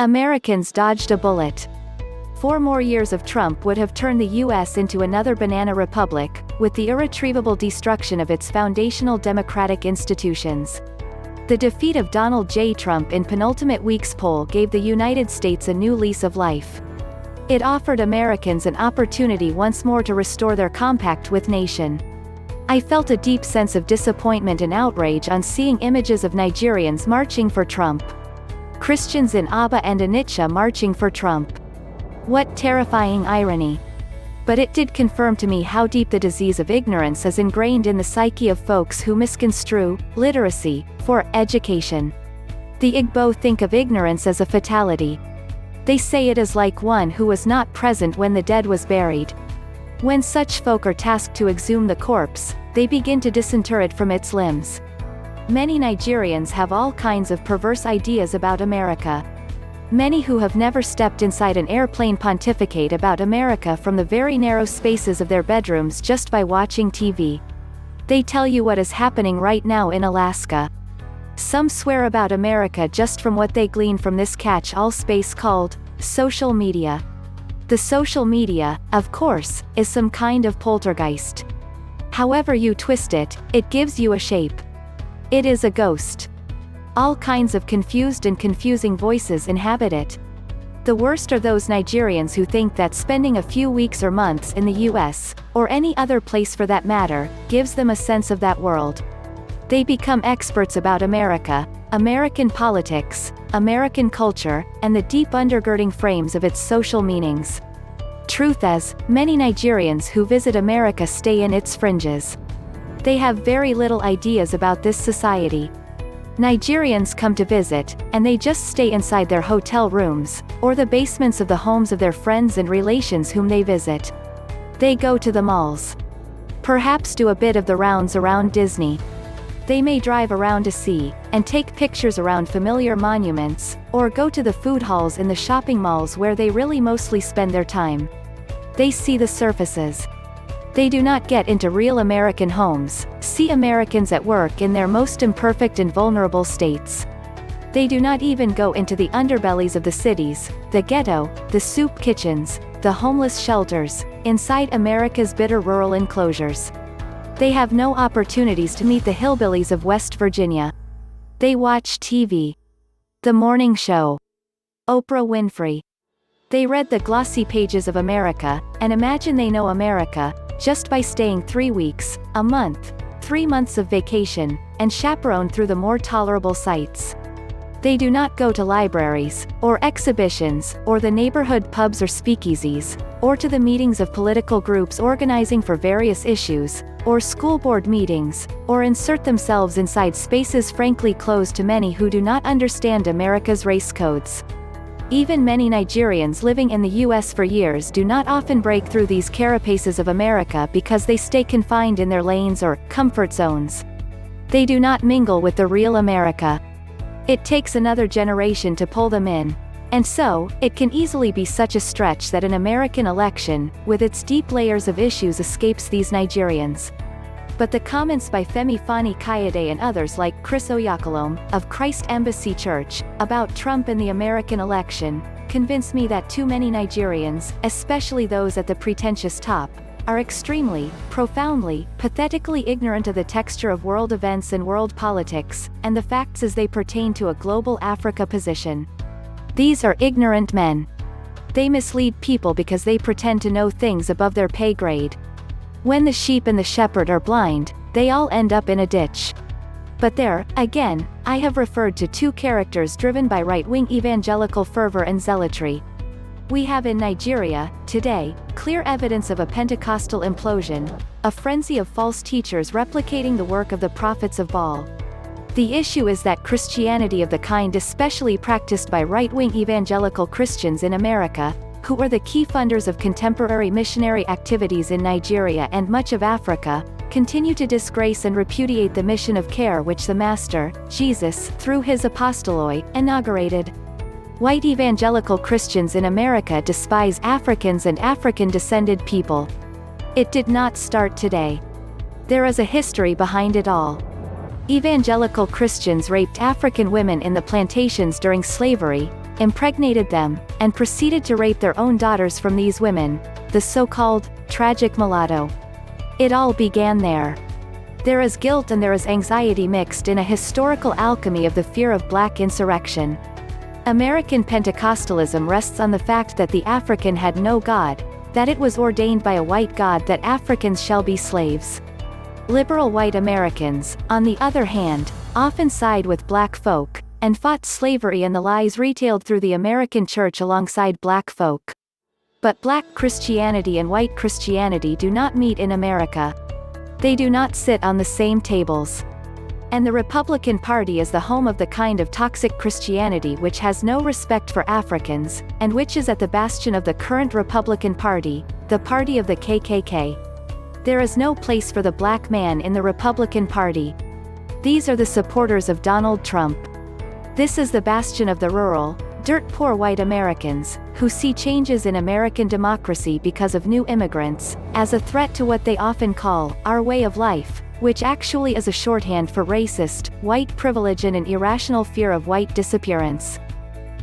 Americans dodged a bullet. 4 more years of Trump would have turned the U.S. into another banana republic, with the irretrievable destruction of its foundational democratic institutions. The defeat of Donald J. Trump in penultimate week's poll gave the United States a new lease of life. It offered Americans an opportunity once more to restore their compact with nation. I felt a deep sense of disappointment and outrage on seeing images of Nigerians marching for Trump. Christians in Aba and Onitsha marching for Trump. What terrifying irony. But it did confirm to me how deep the disease of ignorance is ingrained in the psyche of folks who misconstrue literacy for education. The Igbo think of ignorance as a fatality. They say it is like one who was not present when the dead was buried. When such folk are tasked to exhume the corpse, they begin to disinter it from its limbs. Many Nigerians have all kinds of perverse ideas about America. Many who have never stepped inside an airplane pontificate about America from the very narrow spaces of their bedrooms just by watching TV. They tell you what is happening right now in Alaska. Some swear about America just from what they glean from this catch-all space called social media. The social media, of course, is some kind of poltergeist. However you twist it, it gives you a shape. It is a ghost. All kinds of confused and confusing voices inhabit it. The worst are those Nigerians who think that spending a few weeks or months in the US, or any other place for that matter, gives them a sense of that world. They become experts about America, American politics, American culture, and the deep undergirding frames of its social meanings. Truth is, many Nigerians who visit America stay in its fringes. They have very little ideas about this society. Nigerians come to visit, and they just stay inside their hotel rooms, or the basements of the homes of their friends and relations whom they visit. They go to the malls. Perhaps do a bit of the rounds around Disney. They may drive around to see, and take pictures around familiar monuments, or go to the food halls in the shopping malls where they really mostly spend their time. They see the surfaces. They do not get into real American homes, see Americans at work in their most imperfect and vulnerable states. They do not even go into the underbellies of the cities, the ghetto, the soup kitchens, the homeless shelters, inside America's bitter rural enclosures. They have no opportunities to meet the hillbillies of West Virginia. They watch TV. The morning show. Oprah Winfrey. They read the glossy pages of America, and imagine they know America, just by staying 3 weeks, a month, 3 months of vacation, and chaperoned through the more tolerable sights. They do not go to libraries, or exhibitions, or the neighborhood pubs or speakeasies, or to the meetings of political groups organizing for various issues, or school board meetings, or insert themselves inside spaces frankly closed to many who do not understand America's race codes. Even many Nigerians living in the US for years do not often break through these carapaces of America because they stay confined in their lanes or comfort zones. They do not mingle with the real America. It takes another generation to pull them in. And so, it can easily be such a stretch that an American election, with its deep layers of issues, escapes these Nigerians. But the comments by Femi Fani-Kayode and others like Chris Oyakhilome, of Christ Embassy Church, about Trump and the American election, convince me that too many Nigerians, especially those at the pretentious top, are extremely, profoundly, pathetically ignorant of the texture of world events and world politics, and the facts as they pertain to a global Africa position. These are ignorant men. They mislead people because they pretend to know things above their pay grade. When the sheep and the shepherd are blind, they all end up in a ditch. But there, again, I have referred to two characters driven by right-wing evangelical fervor and zealotry. We have in Nigeria, today, clear evidence of a Pentecostal implosion, a frenzy of false teachers replicating the work of the prophets of Baal. The issue is that Christianity of the kind especially practiced by right-wing evangelical Christians in America, who are the key funders of contemporary missionary activities in Nigeria and much of Africa, continue to disgrace and repudiate the mission of care which the Master, Jesus, through his apostoloi, inaugurated. White evangelical Christians in America despise Africans and African-descended people. It did not start today. There is a history behind it all. Evangelical Christians raped African women in the plantations during slavery, impregnated them, and proceeded to rape their own daughters from these women, the so-called tragic mulatto. It all began there. There is guilt and there is anxiety mixed in a historical alchemy of the fear of black insurrection. American Pentecostalism rests on the fact that the African had no God, that it was ordained by a white God that Africans shall be slaves. Liberal white Americans, on the other hand, often side with black folk, and fought slavery and the lies retailed through the American church alongside black folk. But black Christianity and white Christianity do not meet in America. They do not sit on the same tables. And the Republican Party is the home of the kind of toxic Christianity which has no respect for Africans, and which is at the bastion of the current Republican Party, the party of the KKK. There is no place for the black man in the Republican Party. These are the supporters of Donald Trump. This is the bastion of the rural, dirt-poor white Americans, who see changes in American democracy because of new immigrants, as a threat to what they often call, our way of life, which actually is a shorthand for racist, white privilege and an irrational fear of white disappearance.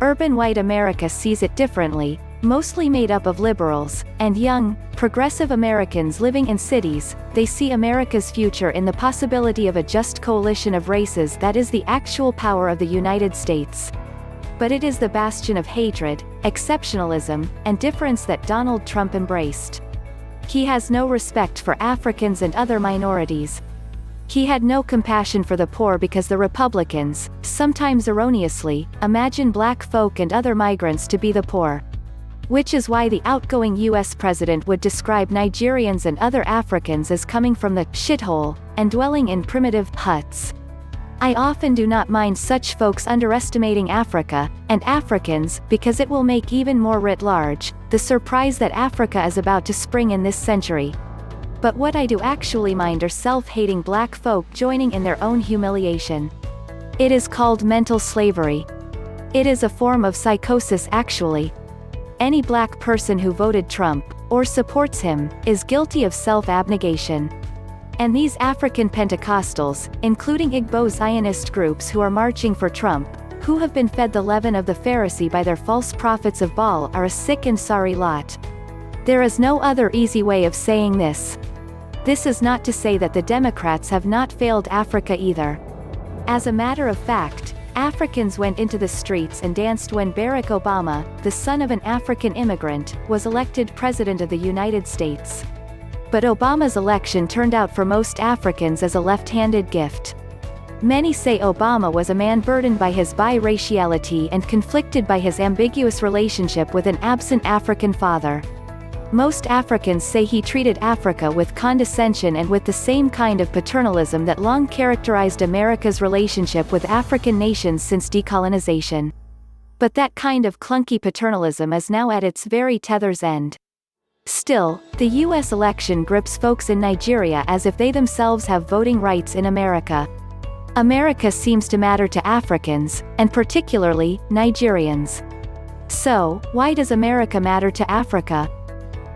Urban white America sees it differently, mostly made up of liberals, and young, progressive Americans living in cities. They see America's future in the possibility of a just coalition of races that is the actual power of the United States. But it is the bastion of hatred, exceptionalism, and difference that Donald Trump embraced. He has no respect for Africans and other minorities. He had no compassion for the poor because the Republicans, sometimes erroneously, imagine black folk and other migrants to be the poor. Which is why the outgoing US president would describe Nigerians and other Africans as coming from the shithole, and dwelling in primitive huts. I often do not mind such folks underestimating Africa, and Africans, because it will make even more writ large, the surprise that Africa is about to spring in this century. But what I do actually mind are self-hating black folk joining in their own humiliation. It is called mental slavery. It is a form of psychosis actually. Any black person who voted Trump, or supports him, is guilty of self-abnegation. And these African Pentecostals, including Igbo Zionist groups who are marching for Trump, who have been fed the leaven of the Pharisee by their false prophets of Baal, are a sick and sorry lot. There is no other easy way of saying this. This is not to say that the Democrats have not failed Africa either. As a matter of fact, Africans went into the streets and danced when Barack Obama, the son of an African immigrant, was elected President of the United States. But Obama's election turned out for most Africans as a left-handed gift. Many say Obama was a man burdened by his biraciality and conflicted by his ambiguous relationship with an absent African father. Most Africans say he treated Africa with condescension and with the same kind of paternalism that long characterized America's relationship with African nations since decolonization. But that kind of clunky paternalism is now at its very tether's end. Still, the US election grips folks in Nigeria as if they themselves have voting rights in America. America seems to matter to Africans, and particularly, Nigerians. So, why does America matter to Africa?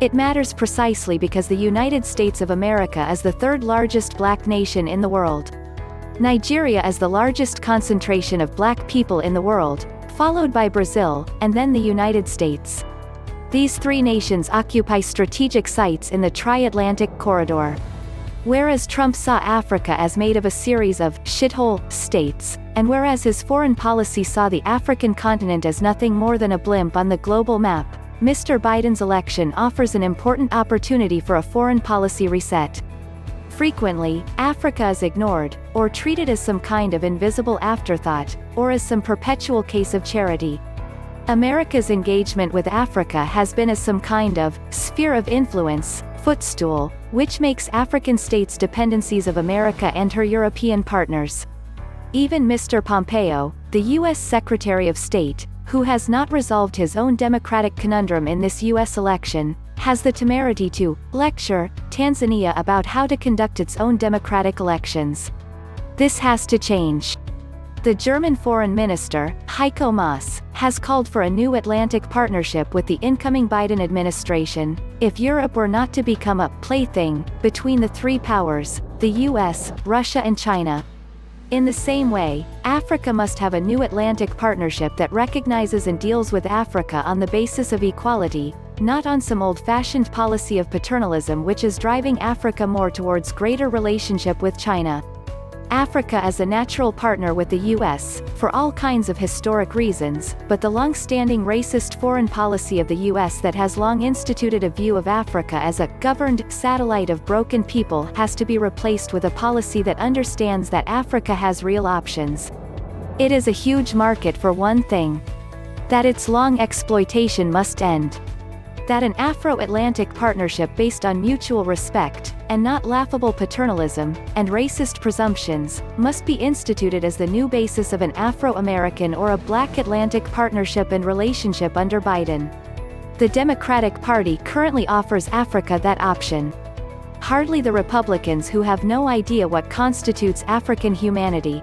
It matters precisely because the United States of America is the third largest black nation in the world. Nigeria is the largest concentration of black people in the world, followed by Brazil, and then the United States. These three nations occupy strategic sites in the tri-Atlantic corridor. Whereas Trump saw Africa as made of a series of shithole states, and whereas his foreign policy saw the African continent as nothing more than a blimp on the global map, Mr. Biden's election offers an important opportunity for a foreign policy reset. Frequently, Africa is ignored, or treated as some kind of invisible afterthought, or as some perpetual case of charity. America's engagement with Africa has been as some kind of sphere of influence, footstool, which makes African states dependencies of America and her European partners. Even Mr. Pompeo, the U.S. Secretary of State, who has not resolved his own democratic conundrum in this U.S. election, has the temerity to lecture Tanzania about how to conduct its own democratic elections. This has to change. The German Foreign Minister, Heiko Maas, has called for a new Atlantic partnership with the incoming Biden administration, if Europe were not to become a plaything between the three powers, the US, Russia and China. In the same way, Africa must have a new Atlantic partnership that recognizes and deals with Africa on the basis of equality, not on some old-fashioned policy of paternalism which is driving Africa more towards greater relationship with China. Africa is a natural partner with the U.S., for all kinds of historic reasons, but the long-standing racist foreign policy of the U.S. that has long instituted a view of Africa as a governed satellite of broken people has to be replaced with a policy that understands that Africa has real options. It is a huge market for one thing. That its long exploitation must end. That an Afro-Atlantic partnership based on mutual respect, and not laughable paternalism, and racist presumptions, must be instituted as the new basis of an Afro-American or a Black Atlantic partnership and relationship under Biden. The Democratic Party currently offers Africa that option. Hardly the Republicans, who have no idea what constitutes African humanity,